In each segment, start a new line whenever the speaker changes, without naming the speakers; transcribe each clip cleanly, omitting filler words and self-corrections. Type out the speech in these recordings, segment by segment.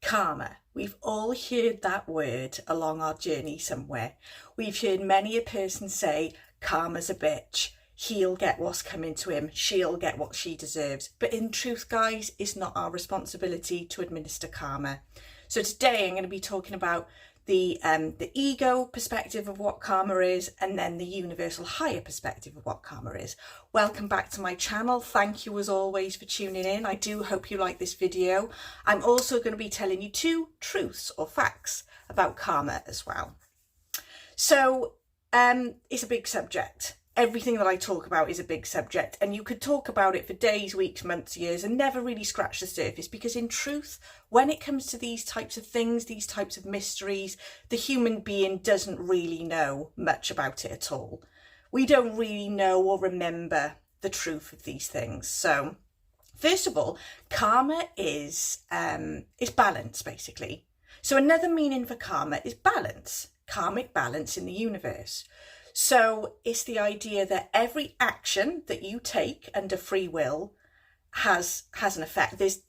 Karma. We've all heard that word along our journey somewhere. We've heard many a person say, karma's a bitch. He'll get what's coming to him. She'll get what she deserves. But in truth, guys, it's not our responsibility to administer karma. So today I'm going to be talking about the ego perspective of what karma is, and then the universal higher perspective of what karma is. Welcome back to my channel. Thank you as always for tuning in. I do hope you like this video. I'm also going to be telling you 2 truths or facts about karma as well. So it's a big subject. Everything that I talk about is a big subject, and you could talk about it for days, weeks, months, years, and never really scratch the surface, because in truth, when it comes to these types of things, these types of mysteries, the human being doesn't really know much about it at all. We don't really know or remember the truth of these things. So first of all, karma is balance, basically. So another meaning for karma is balance, karmic balance in the universe. So it's the idea that every action that you take under free will has an effect. There's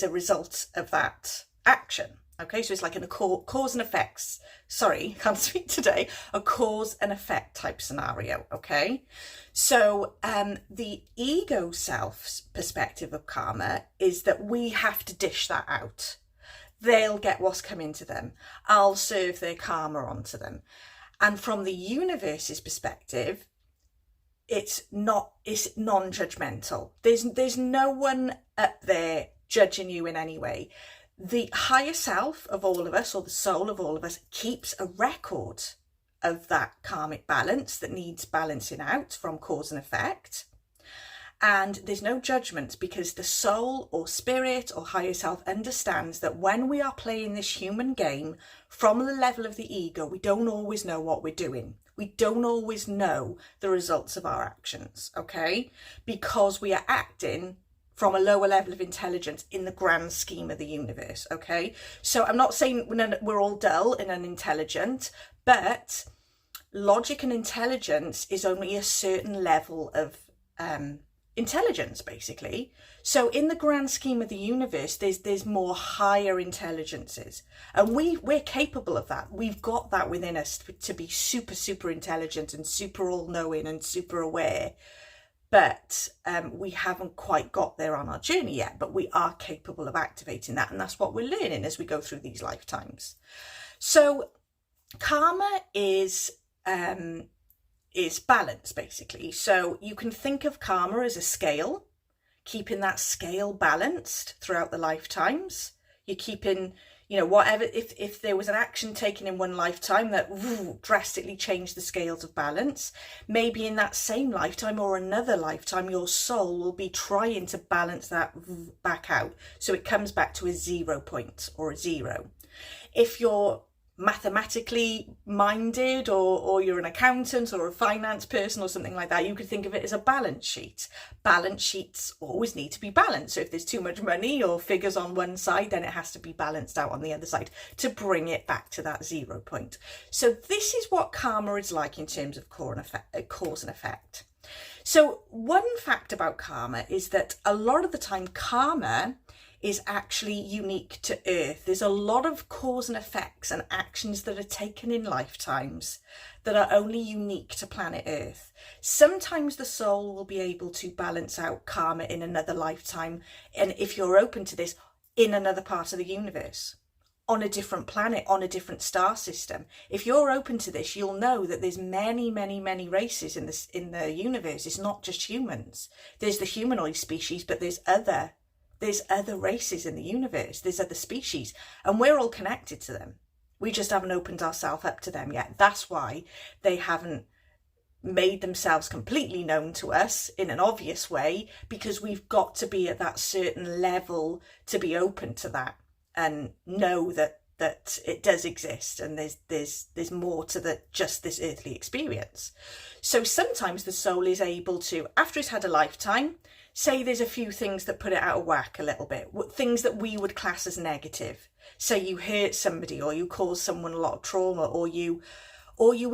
a result of that action. Okay, so it's like a cause and effects. Sorry, can't speak today. A cause and effect type scenario. Okay, so the ego self's perspective of karma is that we have to dish that out. They'll get what's coming to them. I'll serve their karma onto them. And from the universe's perspective, it's non-judgmental. There's no one up there judging you in any way. The higher self of all of us, or the soul of all of us, keeps a record of that karmic balance that needs balancing out from cause and effect. And there's no judgment, because the soul or spirit or higher self understands that when we are playing this human game from the level of the ego, we don't always know what we're doing. We don't always know the results of our actions, okay? Because we are acting from a lower level of intelligence in the grand scheme of the universe, okay? So I'm not saying we're all dull and unintelligent, but logic and intelligence is only a certain level of intelligence, basically. So in the grand scheme of the universe, there's more higher intelligences, and we're capable of that. We've got that within us to be super intelligent and super all-knowing and super aware, but we haven't quite got there on our journey yet, but we are capable of activating that, and that's what we're learning as we go through these lifetimes. So karma is balance, basically. So you can think of karma as a scale, keeping that scale balanced throughout the lifetimes. You're keeping, whatever, if there was an action taken in one lifetime that drastically changed the scales of balance, maybe in that same lifetime or another lifetime, your soul will be trying to balance that back out. So it comes back to a 0 point or a 0. If you're mathematically minded, or you're an accountant or a finance person or something like that, you could think of it as a balance sheet. Balance sheets always need to be balanced. So if there's too much money or figures on one side, then it has to be balanced out on the other side to bring it back to that 0 point. So this is what karma is like in terms of cause and effect. So one fact about karma is that a lot of the time karma is actually unique to Earth. There's a lot of cause and effects and actions that are taken in lifetimes that are only unique to planet Earth. Sometimes the soul will be able to balance out karma in another lifetime, and if you're open to this, in another part of the universe, on a different planet, on a different star system. If you're open to this, you'll know that there's many races in the universe. It's not just humans. There's the humanoid species, but there's other races in the universe. There's other species, and we're all connected to them. We just haven't opened ourselves up to them yet. That's why they haven't made themselves completely known to us in an obvious way, because we've got to be at that certain level to be open to that and know that it does exist, and there's more to just this earthly experience. So sometimes the soul is able to, after it's had a lifetime, say there's a few things that put it out of whack a little bit, things that we would class as negative. Say you hurt somebody, or you cause someone a lot of trauma, or you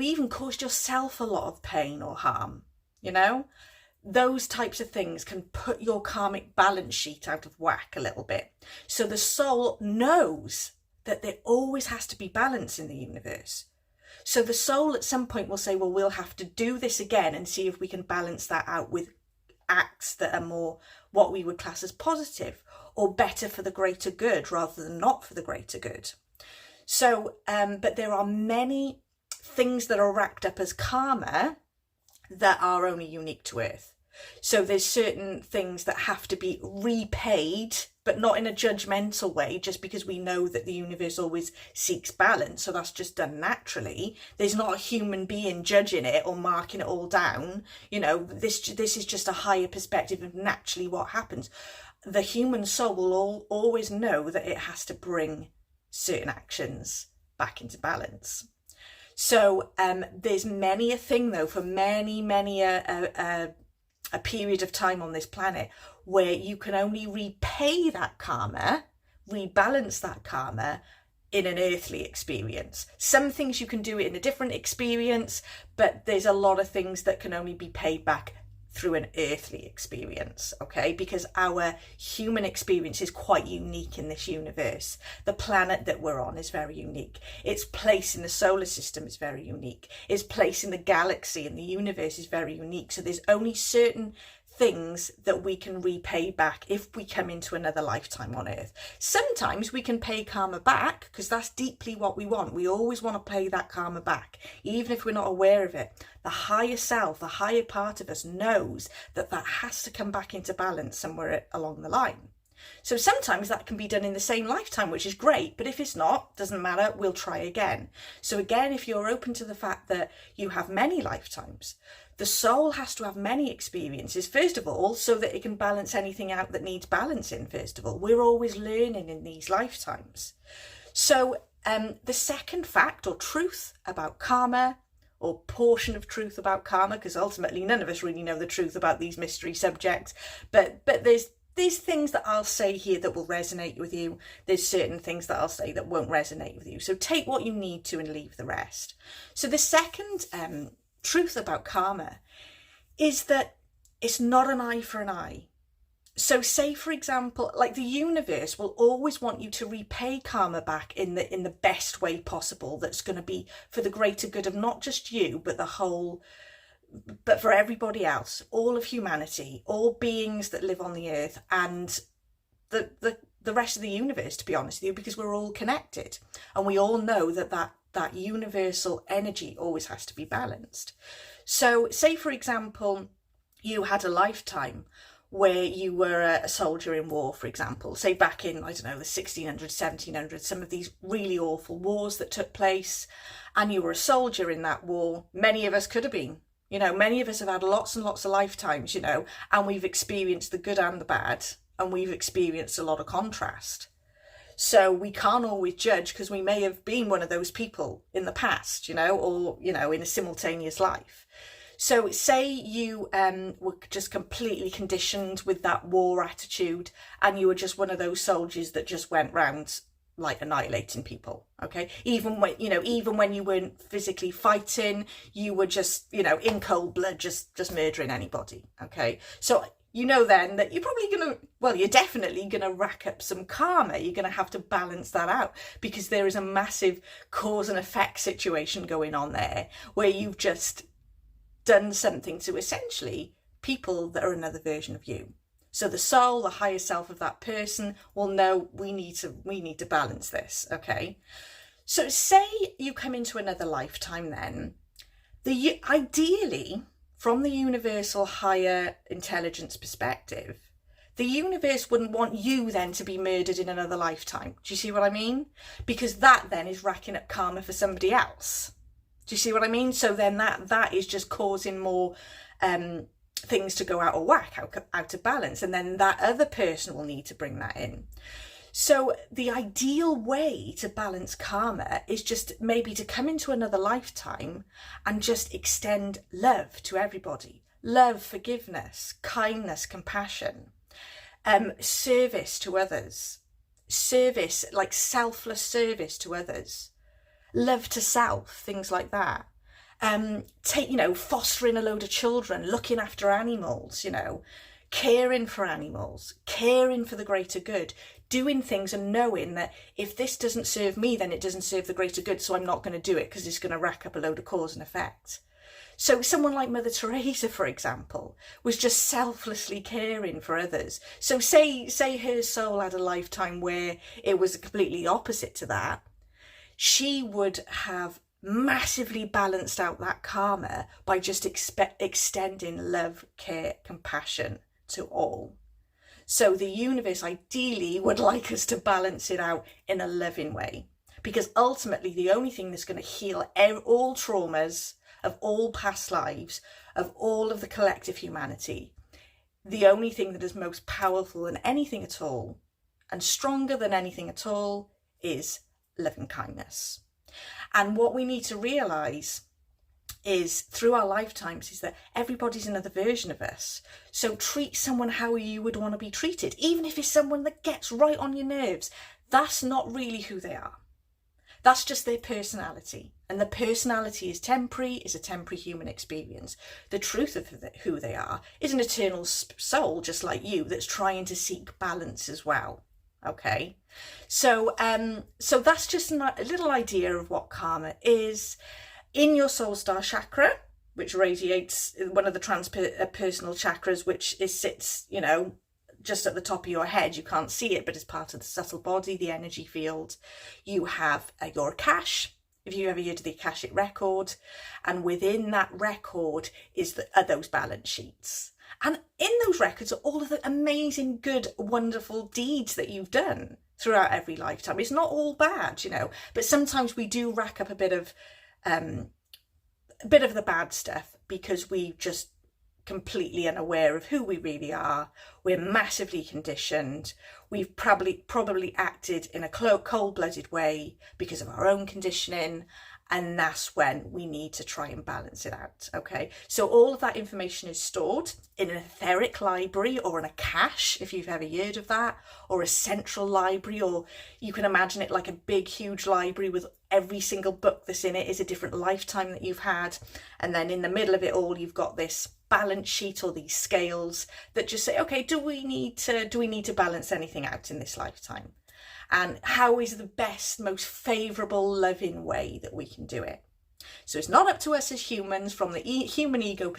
even caused yourself a lot of pain or harm, those types of things can put your karmic balance sheet out of whack a little bit. So the soul knows that there always has to be balance in the universe. So the soul at some point will say, well, we'll have to do this again and see if we can balance that out with acts that are more what we would class as positive or better for the greater good rather than not for the greater good. So, but there are many things that are racked up as karma that are only unique to Earth. So there's certain things that have to be repaid, but not in a judgmental way, just because we know that the universe always seeks balance. So that's just done naturally. There's not a human being judging it or marking it all down. You know, this is just a higher perspective of naturally what happens. The human soul will always know that it has to bring certain actions back into balance. So there's many a thing though, for many a period of time on this planet where you can only repay that karma, rebalance that karma in an earthly experience. Some things you can do it in a different experience, but there's a lot of things that can only be paid back through an earthly experience, okay? Because our human experience is quite unique in this universe. The planet that we're on is very unique. Its place in the solar system is very unique. Its place in the galaxy and the universe is very unique. So there's only certain things that we can repay back if we come into another lifetime on Earth. Sometimes we can pay karma back because that's deeply what we want. We always want to pay that karma back, even if we're not aware of it. The higher self, the higher part of us knows that that has to come back into balance somewhere along the line. So sometimes that can be done in the same lifetime, which is great, but if it's not, doesn't matter, we'll try again. So again, if you're open to the fact that you have many lifetimes, the soul has to have many experiences, first of all, so that it can balance anything out that needs balancing, first of all. We're always learning in these lifetimes. So the second fact or truth about karma, or portion of truth about karma, because ultimately none of us really know the truth about these mystery subjects, but there's these things that I'll say here that will resonate with you. There's certain things that I'll say that won't resonate with you. So take what you need to and leave the rest. So the second truth about karma is that it's not an eye for an eye. So say, for example, like the universe will always want you to repay karma back in the best way possible. That's going to be for the greater good of not just you, but the whole, but for everybody else, all of humanity, all beings that live on the earth, and the rest of the universe, to be honest with you, because we're all connected. And we all know that universal energy always has to be balanced. So say, for example, you had a lifetime where you were a soldier in war, for example, say back in, I don't know, the 1600s, 1700s, some of these really awful wars that took place, and you were a soldier in that war. Many of us could have been, you know, many of us have had lots and lots of lifetimes, you know, and we've experienced the good and the bad, and we've experienced a lot of contrast. So we can't always judge, because we may have been one of those people in the past, you know, or, you know, in a simultaneous life. So say you were just completely conditioned with that war attitude, and you were just one of those soldiers that just went round like annihilating people, okay? Even when you weren't physically fighting, you were just, you know, in cold blood, just murdering anybody, okay? So you know then that you're definitely going to rack up some karma. You're going to have to balance that out, because there is a massive cause and effect situation going on there where you've just done something to essentially people that are another version of you. So the soul, the higher self of that person will know we need to balance this, okay? So say you come into another lifetime then, ideally, from the universal higher intelligence perspective, the universe wouldn't want you then to be murdered in another lifetime. Do you see what I mean? Because that then is racking up karma for somebody else. Do you see what I mean? So then that is just causing more things to go out of whack, out of balance. And then that other person will need to bring that in. So the ideal way to balance karma is just maybe to come into another lifetime and just extend love to everybody. Love, forgiveness, kindness, compassion, service to others, service, like selfless service to others, love to self, things like that. fostering a load of children, looking after animals, caring for animals, caring for the greater good, doing things and knowing that if this doesn't serve me, then it doesn't serve the greater good, so I'm not going to do it because it's going to rack up a load of cause and effect. So someone like Mother Teresa, for example, was just selflessly caring for others. So say her soul had a lifetime where it was completely opposite to that, she would have massively balanced out that karma by just extending love, care, compassion to all. So the universe ideally would like us to balance it out in a loving way, because ultimately the only thing that's going to heal all traumas of all past lives, of all of the collective humanity, the only thing that is most powerful than anything at all and stronger than anything at all is loving kindness. And what we need to realise is through our lifetimes is that everybody's another version of us. So treat someone how you would want to be treated, even if it's someone that gets right on your nerves. That's not really who they are. That's just their personality. And the personality is a temporary human experience. The truth of who they are is an eternal soul, just like you, that's trying to seek balance as well. Okay, so that's just a little idea of what karma is. In your soul star chakra, which radiates, one of the transpersonal chakras, which sits, just at the top of your head. You can't see it, but it's part of the subtle body, the energy field. You have your Akash, if you ever heard of the Akashic record, and within that record are those balance sheets. And in those records are all of the amazing, good, wonderful deeds that you've done throughout every lifetime. It's not all bad, but sometimes we do rack up a bit of the bad stuff because we just completely unaware of who we really are. We're massively conditioned. We've probably acted in a cold-blooded way because of our own conditioning, and that's when we need to try and balance it out. Okay, so all of that information is stored in an etheric library or an Akash, if you've ever heard of that, or a central library, or you can imagine it like a big huge library with every single book that's in it is a different lifetime that you've had, and then in the middle of it all you've got this balance sheet or these scales that just say, okay, do we need to balance anything out in this lifetime? And how is the best, most favourable, loving way that we can do it? So it's not up to us as humans from the human ego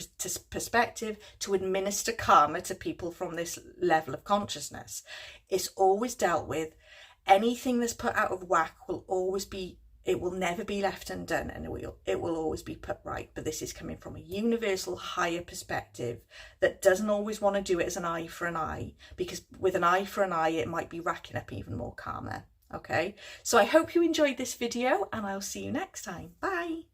perspective to administer karma to people from this level of consciousness. It's always dealt with. Anything that's put out of whack it will never be left undone, and it will always be put right. But this is coming from a universal higher perspective that doesn't always want to do it as an eye for an eye, because with an eye for an eye it might be racking up even more karma. Okay, so I hope you enjoyed this video, and I'll see you next time. Bye.